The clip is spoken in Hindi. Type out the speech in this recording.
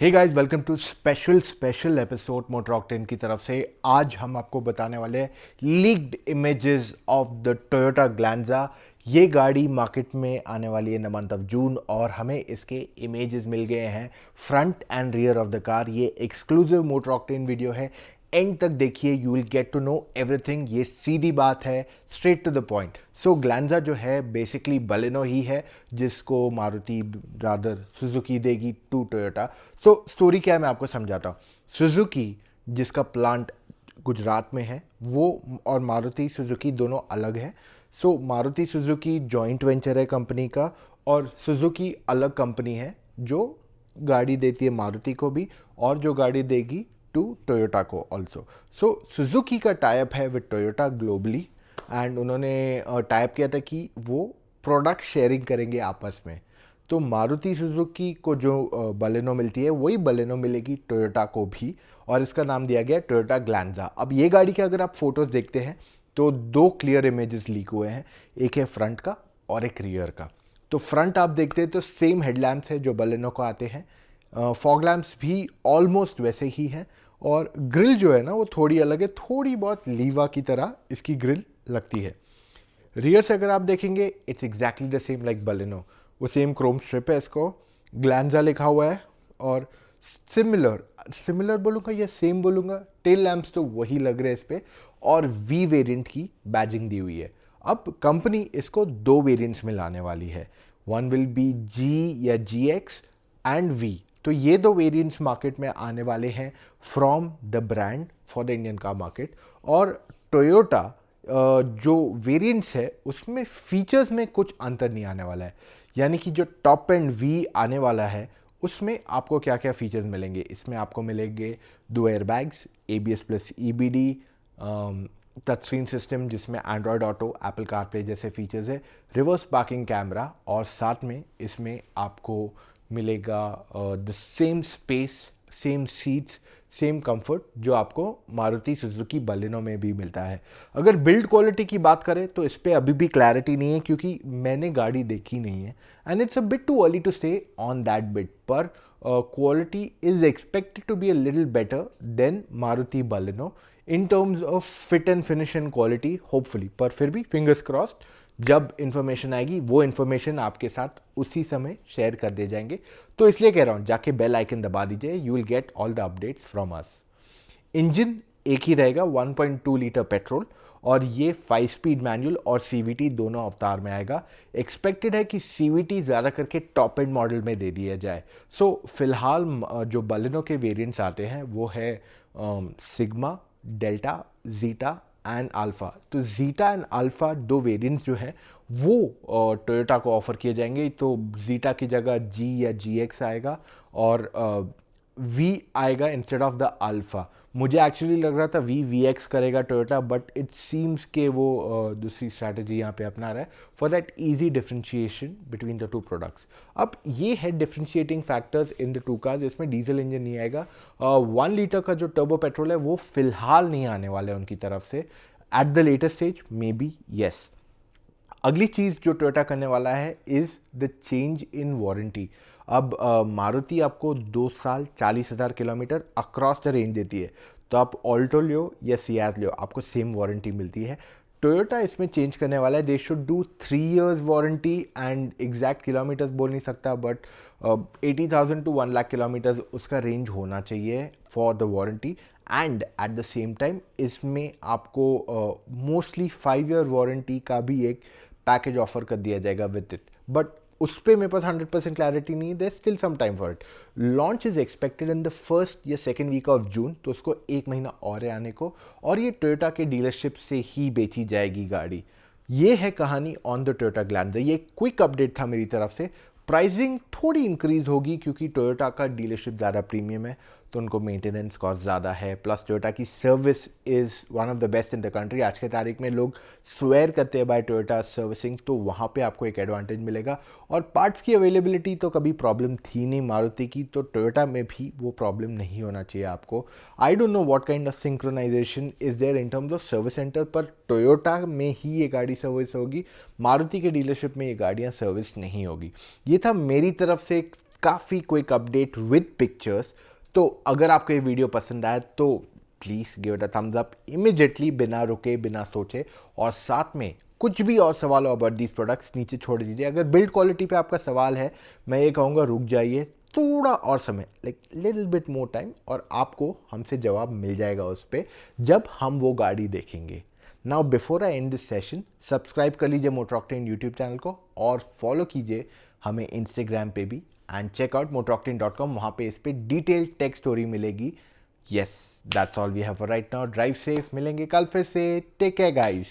Hey guys, welcome to special episode MotorOctane की तरफ से। आज हम आपको बताने वाले हैं leaked images of the Toyota Glanza. ये गाड़ी मार्केट में आने वाली है in the month of June और हमें इसके इमेजेस मिल गए हैं front and rear of the car. ये एक्सक्लूसिव MotorOctane वीडियो है, एंड तक देखिए, you will get to know everything. ये सीधी बात है, straight to the point. So Glanza जो है बेसिकली बलेनो ही है, जिसको मारुति रादर सुजुकी देगी टू टोयोटा। सो स्टोरी क्या है मैं आपको समझाता हूँ। सुजुकी जिसका प्लांट गुजरात में है, वो और मारुति सुजुकी दोनों अलग है। सो मारुति सुजुकी जॉइंट वेंचर है कंपनी का, और सुजुकी अलग कंपनी है जो गाड़ी देती है मारुति को भी और जो गाड़ी देगी टू टोयोटा को ऑल्सो। सो सुजुकी का टाइप है विद टोयोटा ग्लोबली, एंड उन्होंने टाइप किया था कि वो प्रोडक्ट शेयरिंग करेंगे आपस में। तो मारुति सुजुकी को जो बलेनो मिलती है वही बलेनो मिलेगी टोयोटा को भी, और इसका नाम दिया गया टोयोटा ग्लैंजा। अब ये गाड़ी के अगर आप फोटोज देखते हैं तो दो क्लियर इमेजेस लीक हुए हैं, एक है फ्रंट का और एक रियर का। तो फ्रंट आप देखते हैं तो सेम हेडलैम्प्स है जो बलेनो को आते हैं, फॉग लैम्प्स भी ऑलमोस्ट वैसे ही हैं, और ग्रिल जो है ना वो थोड़ी अलग है, थोड़ी बहुत लीवा की तरह इसकी ग्रिल लगती है। रियर से अगर आप देखेंगे it's exactly the same like Baleno, वो सेम क्रोम स्ट्रिप है, इसको ग्लैंजा लिखा हुआ है, और सिमिलर बोलूँगा या सेम बोलूँगा, टेल लैम्प्स तो वही लग रहे हैं इस पर, और वी वेरिएंट की बैजिंग दी हुई है। अब कंपनी इसको दो वेरिएंट्स में लाने वाली है, वन विल बी जी या जी एक्स एंड वी। तो ये दो वेरिएंट्स मार्केट में आने वाले हैं from the brand for the Indian car market. और टोयोटा जो वेरिएंट्स है उसमें फीचर्स में कुछ अंतर नहीं आने वाला है, यानी कि जो टॉप एंड वी आने वाला है उसमें आपको क्या क्या फीचर्स मिलेंगे। इसमें आपको मिलेंगे दो airbags, ABS plus EBD, touch screen system जिसमें एंड्रॉयड ऑटो, एप्पल कारप्ले जैसे फीचर्स है, रिवर्स पार्किंग कैमरा, और साथ में इसमें आपको मिलेगा the same space, same seats, same comfort जो आपको मारुति सुजुकी बलेनो में भी मिलता है। अगर बिल्ड क्वालिटी की बात करें तो इस पर अभी भी क्लैरिटी नहीं है क्योंकि मैंने गाड़ी देखी नहीं है, and it's a bit too early to stay on that bit, पर quality is expected to be a little better than Maruti Baleno in terms of fit and finish and quality, hopefully. पर फिर भी फिंगर्स क्रॉस्ड, जब इंफॉर्मेशन आएगी वो इंफॉर्मेशन आपके साथ उसी समय शेयर कर दिए जाएंगे। तो इसलिए कह रहा हूँ जाके बेल आइकन दबा दीजिए, you will get all the updates from us. Engine एक ही रहेगा, 1.2 लीटर पेट्रोल, और ये 5 स्पीड मैनुअल और CVT दोनों अवतार में आएगा। एक्सपेक्टेड है कि CVT ज़्यादा करके टॉप एंड मॉडल में दे दिया जाए। सो फिलहाल जो बलेनो के वेरिएंट्स आते हैं वो है sigma, delta, zeta and alpha. तो जीटा एंड अल्फ़ा दो वेरिएंट्स जो है वो टोयोटा को ऑफर किए जाएंगे। तो जीटा की जगह G या GX आएगा, और V आएगा इंस्टेड ऑफ द अल्फ़ा। मुझे एक्चुअली लग रहा था VX करेगा टोयोटा, बट इट सीम्स के वो दूसरी स्ट्रैटेजी यहाँ पे अपना रहा है for that easy differentiation between the two products. अब ये है differentiating factors in the two cars. इसमें डीजल इंजन नहीं आएगा, 1 लीटर का जो टर्बो पेट्रोल है वो फिलहाल नहीं आने वाला है उनकी तरफ से। At the later stage may be yes. अगली चीज़ जो टोयोटा करने वाला है is the change in warranty. अब मारुति आपको 2 साल 40,000 किलोमीटर अक्रॉस द रेंज देती है, तो आप ऑल्टो लो या सियाज लो, आपको सेम वारंटी मिलती है। टोयोटा इसमें चेंज करने वाला है, they should do 3 years warranty, and exact kilometres बोल नहीं सकता, बट 80,000 to 1 लाख किलोमीटर्स उसका रेंज होना चाहिए for the warranty. And at the same time इसमें आपको मोस्टली 5 year वारंटी का भी एक पैकेज ऑफर कर दिया जाएगा विद इट, बट उस पर मेरे पास 100% क्लैरिटी नहीं है, there still some time for it. Launch is expected in the first या सेकेंड वीक ऑफ जून, तो उसको 1 महीना और है आने को, और ये टोयोटा के डीलरशिप से ही बेची जाएगी गाड़ी। ये है कहानी ऑन द टोयोटा ग्लैंजा। ये क्विक अपडेट था मेरी तरफ से। प्राइसिंग थोड़ी इंक्रीज होगी क्योंकि टोयोटा का डीलरशिप ज़्यादा प्रीमियम है, तो उनको मेंटेनेंस कॉस्ट ज़्यादा है, प्लस टोयोटा की service is one of the best in the country. आज के तारीख में लोग स्वेयर करते हैं बाय टोयोटा सर्विसिंग, तो वहाँ पे आपको एक एडवांटेज मिलेगा। और पार्ट्स की अवेलेबिलिटी तो कभी प्रॉब्लम थी नहीं मारुति की, तो टोयोटा में भी वो प्रॉब्लम नहीं होना चाहिए आपको। I don't know what kind of synchronization is there in terms of service centre, पर टोयोटा में ही ये गाड़ी सर्विस होगी, मारुति के डीलरशिप में ये गाड़ियाँ सर्विस नहीं होगी। ये था मेरी तरफ से एक काफ़ी क्विक अपडेट विद पिक्चर्स। तो अगर आपको ये वीडियो पसंद आया तो please give it a thumbs up immediately, बिना रुके बिना सोचे। और साथ में कुछ भी और सवाल हो अबाउट दीज प्रोडक्ट्स नीचे छोड़ दीजिए। अगर बिल्ड क्वालिटी पे आपका सवाल है, मैं ये कहूँगा रुक जाइए थोड़ा और समय, like little bit more time, और आपको हमसे जवाब मिल जाएगा उस पर जब हम वो गाड़ी देखेंगे। Now before I and this session, subscribe कर लीजिए मोटर ऑक्टेन यूट्यूब चैनल को और फॉलो कीजिए हमें इंस्टाग्राम पे भी, एंड चेक आउट motoroctane.com, वहाँ पे इस पर डिटेल टेक स्टोरी मिलेगी। Yes, that's all we have for right now. Drive safe, मिलेंगे कल फिर से। Take care guys.